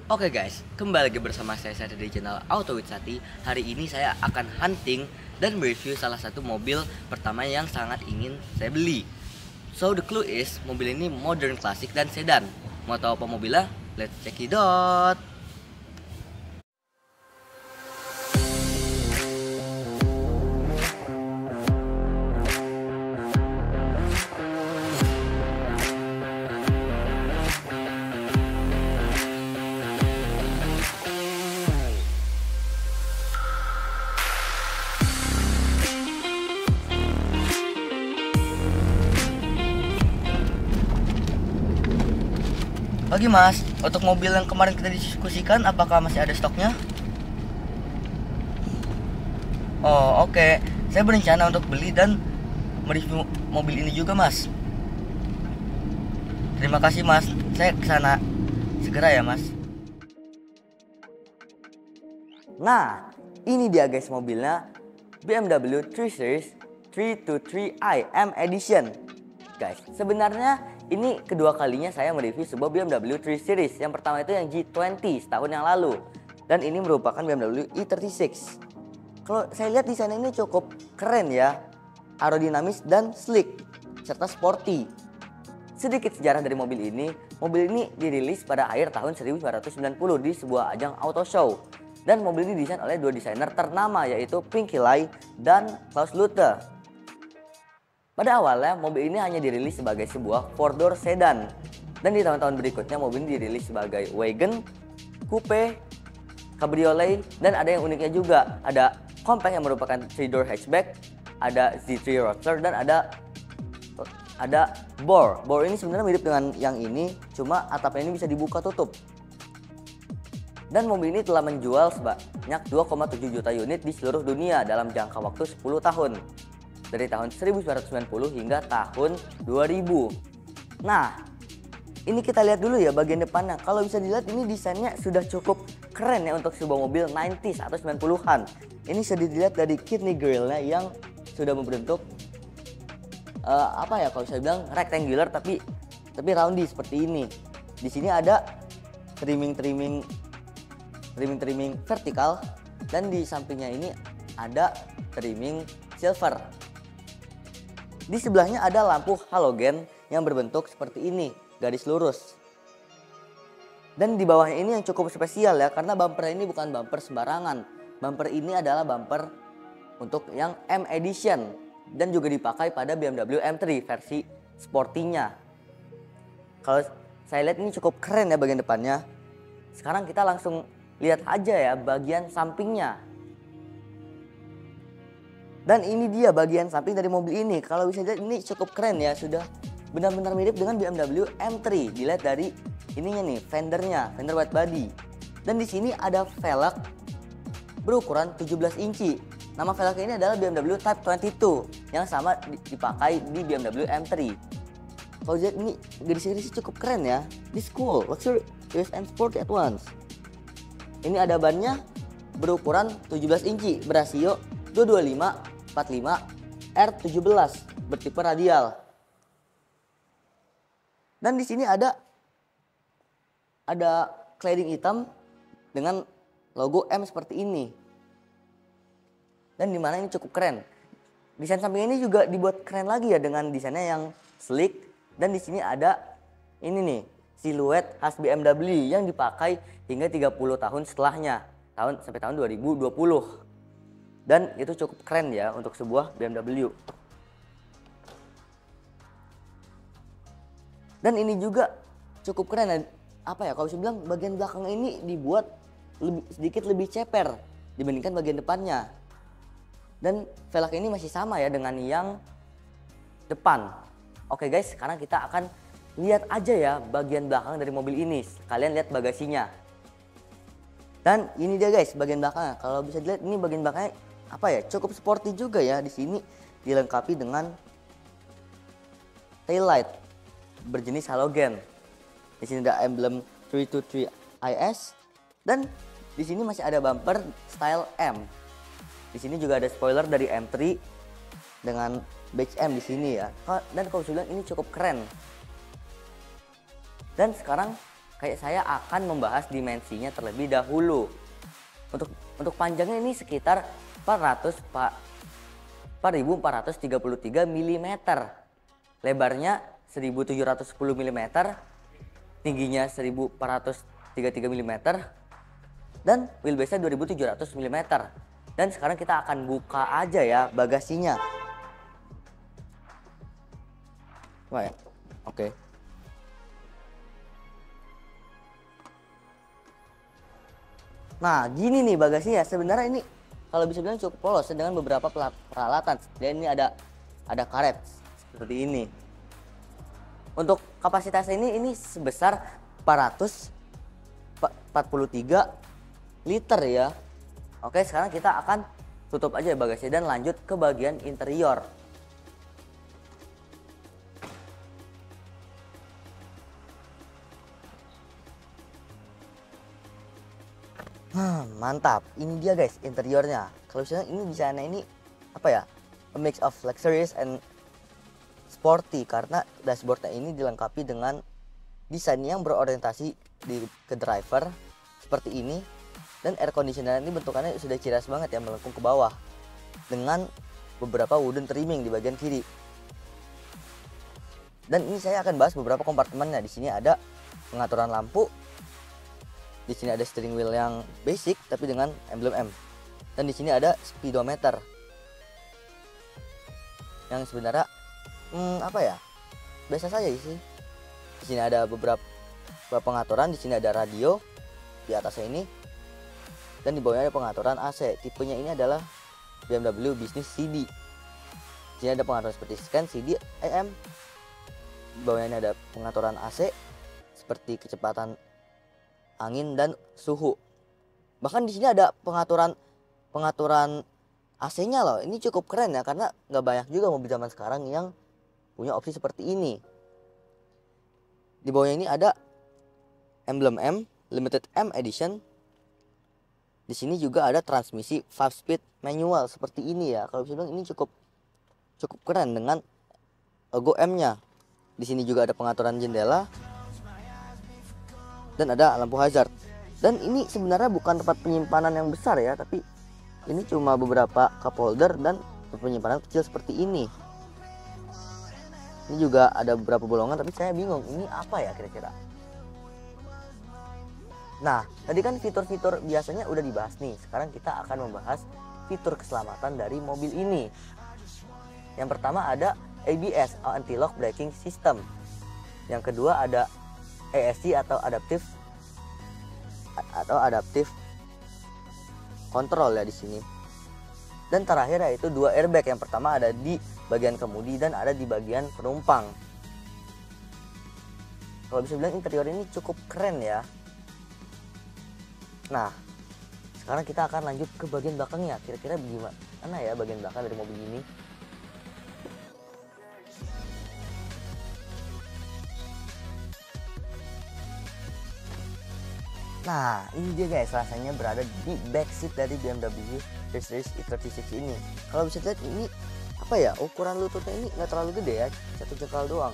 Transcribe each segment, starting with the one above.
Oke guys, kembali lagi bersama saya dari channel Auto with Sati. Hari ini saya akan hunting dan mereview salah satu mobil pertama yang sangat ingin saya beli. So the clue is, mobil ini modern, klasik, dan sedan. Mau tahu apa mobilnya? Let's check it out. Oke mas, untuk mobil yang kemarin kita diskusikan, apakah masih ada stoknya? Oh oke. Saya berencana untuk beli dan mereview mobil ini juga mas. Terima kasih mas, saya kesana segera ya mas. Nah, ini dia guys mobilnya, BMW 3 Series 323i M Edition. Guys, sebenarnya ini kedua kalinya saya mereview sebuah BMW 3 Series. Yang pertama itu yang G20 setahun yang lalu. Dan ini merupakan BMW i36. Kalau saya lihat desainnya ini cukup keren ya. Aerodinamis dan sleek. Serta sporty. Sedikit sejarah dari mobil ini. Mobil ini dirilis pada akhir tahun 1990 di sebuah ajang auto show. Dan mobil ini didesain oleh dua desainer ternama, yaitu Pinky Lai dan Klaus Luthe. Pada awalnya mobil ini hanya dirilis sebagai sebuah 4-door sedan. Dan di tahun-tahun berikutnya mobil ini dirilis sebagai wagon, coupe, cabriolet, dan ada yang uniknya juga. Ada compact yang merupakan 3-door hatchback, ada Z3 Roadster, dan ada Bore. Bore ini sebenarnya mirip dengan yang ini, cuma atapnya ini bisa dibuka tutup. Dan mobil ini telah menjual sebanyak 2,7 juta unit di seluruh dunia dalam jangka waktu 10 tahun. Dari tahun 1990 hingga tahun 2000. Nah, ini kita lihat dulu ya bagian depannya. Kalau bisa dilihat ini desainnya sudah cukup keren ya untuk sebuah mobil 90s atau 90-an. Ini sudah dilihat dari kidney grillnya yang sudah membentuk apa ya, kalau saya bilang rectangular tapi roundy seperti ini. Di sini ada trimming vertikal, dan di sampingnya ini ada trimming silver. Di sebelahnya ada lampu halogen yang berbentuk seperti ini, garis lurus. Dan di bawahnya ini yang cukup spesial ya, karena bumper ini bukan bumper sembarangan. Bumper ini adalah bumper untuk yang M Edition dan juga dipakai pada BMW M3 versi sportinya. Kalau saya lihat ini cukup keren ya bagian depannya. Sekarang kita langsung lihat aja ya bagian sampingnya. Dan ini dia bagian samping dari mobil ini. Kalau bisa dilihat ini cukup keren ya. Sudah benar-benar mirip dengan BMW M3. Dilihat dari ininya nih, fendernya, fender wide body. Dan di sini ada velg berukuran 17 inci. Nama velgnya ini adalah BMW Type 22 yang sama dipakai di BMW M3. Kalau lihat ini garis-garis cukup keren ya. This cool, luxury, and sporty at once. Ini ada bannya berukuran 17 inci, berasio 225 45 R17 bertipe radial. Dan di sini ada cladding hitam dengan logo M seperti ini. Dan dimana ini cukup keren. Desain samping ini juga dibuat keren lagi ya dengan desainnya yang sleek. Dan di sini ada ini nih, siluet khas BMW yang dipakai hingga 30 tahun setelahnya, sampai tahun 2020. Dan itu cukup keren ya untuk sebuah BMW. Dan ini juga cukup keren. Apa ya, kalau saya bilang bagian belakang ini dibuat sedikit lebih ceper dibandingkan bagian depannya. Dan velg ini masih sama ya dengan yang depan. Oke guys, sekarang kita akan lihat aja ya bagian belakang dari mobil ini. Kalian lihat bagasinya. Dan ini dia guys bagian belakangnya. Kalau bisa dilihat ini bagian belakangnya apa ya, cukup sporty juga ya. Di sini dilengkapi dengan tail light berjenis halogen. Di sini ada emblem 323IS dan di sini masih ada bumper style M. Di sini juga ada spoiler dari M3 dengan badge M di sini ya. Dan kalau saya bilang ini cukup keren. Dan sekarang kayak saya akan membahas dimensinya terlebih dahulu. Untuk panjangnya ini sekitar 4433 mm. Lebarnya 1710 mm, tingginya 1433 mm, dan wheelbase-nya 2700 mm. Dan sekarang kita akan buka aja ya bagasinya. Wah ya, oke. Nah, gini nih bagasinya. Sebenarnya ini kalau bisa bilang cukup polos dengan beberapa peralatan. Dan ini ada karet seperti ini. Untuk kapasitasnya ini sebesar 443 liter ya. Oke, sekarang kita akan tutup aja bagasinya dan lanjut ke bagian interior. Mantap, ini dia guys interiornya. Kalau misalnya ini desainnya ini apa ya, a mix of luxurious and sporty, karena dashboardnya ini dilengkapi dengan desain yang berorientasi ke driver seperti ini. Dan air conditioner ini bentukannya sudah ciras banget ya, melengkung ke bawah dengan beberapa wooden trimming di bagian kiri. Dan ini saya akan bahas beberapa kompartemennya. Di sini ada pengaturan lampu. Di sini ada steering wheel yang basic tapi dengan emblem M. Dan di sini ada speedometer. Yang sebenarnya apa ya? Biasa saja sih. Di sini ada beberapa pengaturan, di sini ada radio di atasnya ini. Dan di bawahnya ada pengaturan AC. Tipenya ini adalah BMW Business CD. Di sini ada pengaturan seperti scan, CD, AM. Di bawahnya ini ada pengaturan AC seperti kecepatan angin dan suhu. Bahkan di sini ada pengaturan AC-nya loh. Ini cukup keren ya, karena nggak banyak juga mobil zaman sekarang yang punya opsi seperti ini. Di bawahnya ini ada emblem M, Limited M Edition. Di sini juga ada transmisi 5-speed manual seperti ini ya. Kalau bisa bilang ini cukup keren dengan logo M-nya. Di sini juga ada pengaturan jendela dan ada lampu hazard. Dan ini sebenarnya bukan tempat penyimpanan yang besar ya, tapi ini cuma beberapa cup holder dan penyimpanan kecil seperti ini. Ini juga ada beberapa bolongan, tapi saya bingung ini apa ya kira-kira. Nah, tadi kan fitur-fitur biasanya udah dibahas nih. Sekarang kita akan membahas fitur keselamatan dari mobil ini. Yang pertama ada ABS, Anti-Lock Braking System. Yang kedua ada ASC atau Adaptive Control ya di sini. Dan terakhir yaitu 2 airbag. Yang pertama ada di bagian kemudi dan ada di bagian penumpang. Kalau bisa bilang interior ini cukup keren ya. Nah, sekarang kita akan lanjut ke bagian belakangnya. Kira-kira bagaimana ya bagian belakang dari mobil ini? Nah, ini dia guys, rasanya berada di backseat dari BMW 3 Series E36 ini. Kalau bisa lihat ini apa ya, ukuran lututnya ini nggak terlalu gede ya, 1 jengkal doang.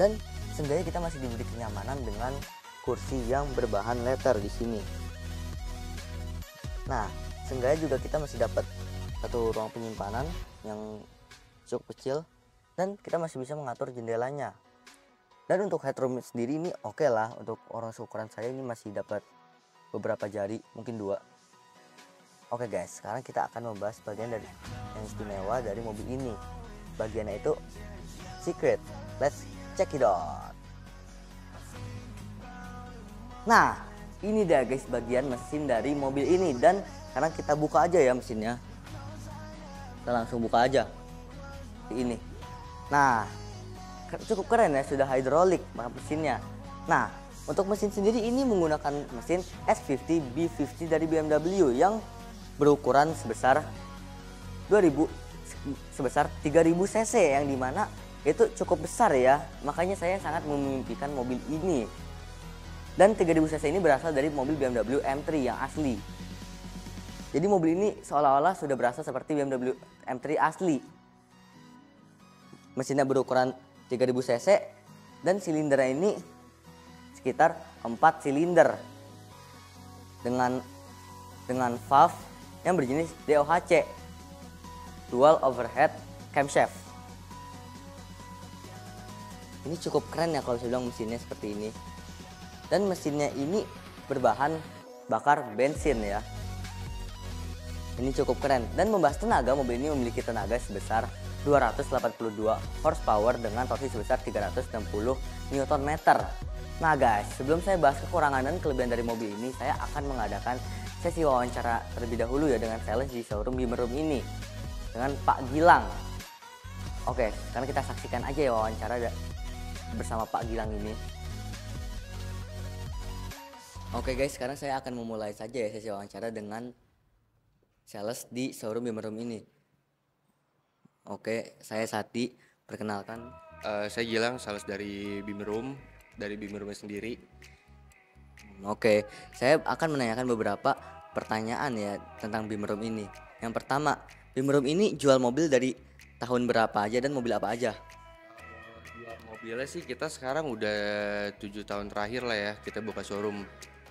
Dan seenggaknya kita masih diberi kenyamanan dengan kursi yang berbahan leather di sini. Nah, seenggaknya juga kita masih dapat satu ruang penyimpanan yang cukup kecil dan kita masih bisa mengatur jendelanya. Dan untuk headroom sendiri ini oke lah, untuk orang seukuran saya ini masih dapat beberapa jari, mungkin 2. Oke guys, sekarang kita akan membahas bagian dari yang istimewa dari mobil ini. Bagiannya itu secret. Let's check it out. Nah, ini dia guys bagian mesin dari mobil ini, dan sekarang kita buka aja ya mesinnya. Kita langsung buka aja ini. Nah, cukup keren ya, sudah hidrolik mesinnya. Nah, untuk mesin sendiri ini menggunakan mesin S50 B50 dari BMW yang berukuran sebesar 3000 cc, yang dimana itu cukup besar ya. Makanya saya sangat memimpikan mobil ini. Dan 3000 cc ini berasal dari mobil BMW M3 yang asli. Jadi mobil ini seolah-olah sudah berasa seperti BMW M3 asli. Mesinnya berukuran 3000 cc dan silindernya ini sekitar 4 silinder dengan valve yang berjenis DOHC, Dual Overhead Camshaft. Ini cukup keren ya kalau saya bilang mesinnya seperti ini. Dan mesinnya ini berbahan bakar bensin ya. Ini cukup keren. Dan membahas tenaga, mobil ini memiliki tenaga sebesar 282 horsepower dengan torsi sebesar 360 Nm. Nah guys, sebelum saya bahas kekurangan dan kelebihan dari mobil ini, saya akan mengadakan sesi wawancara terlebih dahulu ya dengan sales di showroom Bimmer Room ini dengan Pak Gilang. Oke, sekarang kita saksikan aja ya wawancara bersama Pak Gilang ini. Oke guys, sekarang saya akan memulai saja ya sesi wawancara dengan sales di showroom Bimmer Room ini. Oke, saya Sati, perkenalkan. Saya Gilang, sales dari Bimmer Room, dari Bimmer Room sendiri. Oke, saya akan menanyakan beberapa pertanyaan ya tentang Bimmer Room ini. Yang pertama, Bimmer Room ini jual mobil dari tahun berapa aja dan mobil apa aja? Buat mobilnya sih kita sekarang udah 7 tahun terakhir lah ya kita buka showroom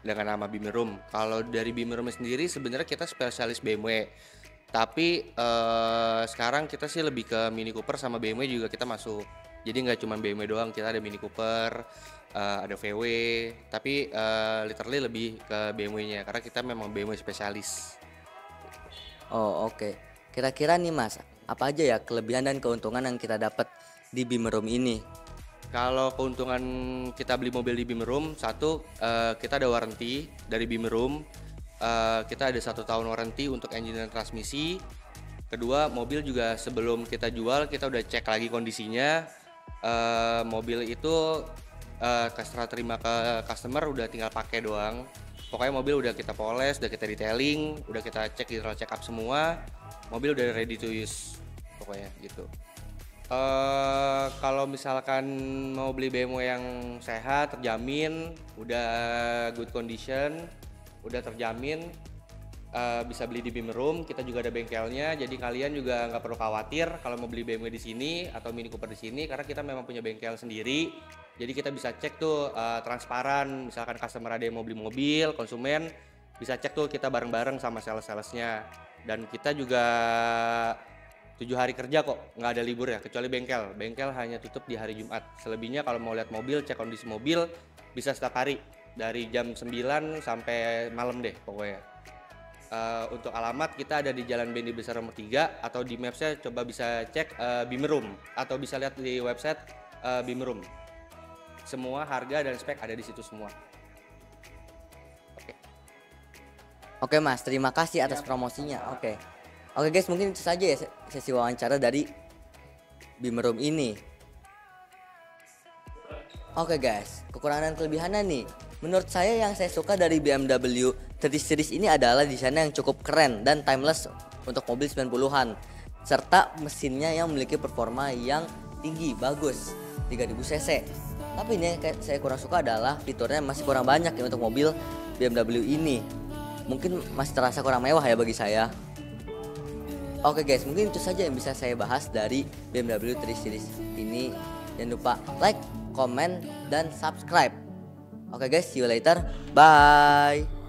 dengan nama Bimmer Room. Kalau dari Bimmer Room sendiri sebenarnya kita spesialis BMW. Tapi sekarang kita sih lebih ke Mini Cooper sama BMW juga kita masuk. Jadi nggak cuma BMW doang, kita ada Mini Cooper, ada VW. Tapi literally lebih ke BMW-nya karena kita memang BMW spesialis. Oh oke. Kira-kira nih Mas, apa aja ya kelebihan dan keuntungan yang kita dapat di Bimmer Room ini? Kalau keuntungan kita beli mobil di Bimmer Room, satu kita ada warranty dari Bimmer Room. Kita ada 1 tahun warranty untuk engine dan transmisi. Kedua, mobil juga sebelum kita jual kita udah cek lagi kondisinya. Mobil itu setelah terima ke customer udah tinggal pakai doang. Pokoknya mobil udah kita poles, udah kita detailing, udah kita cek general check up semua. Mobil udah ready to use pokoknya gitu. Kalau misalkan mau beli BMW yang sehat, terjamin, udah good condition, udah terjamin, bisa beli di Bimmer Room. Kita juga ada bengkelnya, jadi kalian juga nggak perlu khawatir kalau mau beli BMW di sini atau Mini Cooper di sini, karena kita memang punya bengkel sendiri. Jadi kita bisa cek tuh transparan, misalkan customer ada yang mau beli mobil, konsumen bisa cek tuh kita bareng-bareng sama sales-salesnya. Dan kita juga 7 hari kerja kok, nggak ada libur ya, kecuali bengkel. Bengkel hanya tutup di hari Jumat. Selebihnya kalau mau lihat mobil, cek kondisi mobil, bisa setiap hari. Dari jam 9 sampai malam deh pokoknya. Untuk alamat kita ada di Jalan Bendi Besar nomor 3 atau di Mapsnya coba bisa cek Bimmer Room atau bisa lihat di website Bimmer Room. Semua harga dan spek ada di situ semua. Oke Mas, terima kasih atas promosinya. Oke guys, mungkin itu saja ya sesi wawancara dari Bimmer Room ini. Oke guys, kekurangan dan kelebihannya nih. Menurut saya yang saya suka dari BMW 3 Series ini adalah desainnya yang cukup keren dan timeless untuk mobil 90-an. Serta mesinnya yang memiliki performa yang tinggi, bagus, 3000 cc. Tapi ini yang saya kurang suka adalah fiturnya masih kurang banyak ya untuk mobil BMW ini. Mungkin masih terasa kurang mewah ya bagi saya. Oke guys, mungkin itu saja yang bisa saya bahas dari BMW 3 Series ini. Jangan lupa like, comment, dan subscribe. Oke guys, see you later. Bye.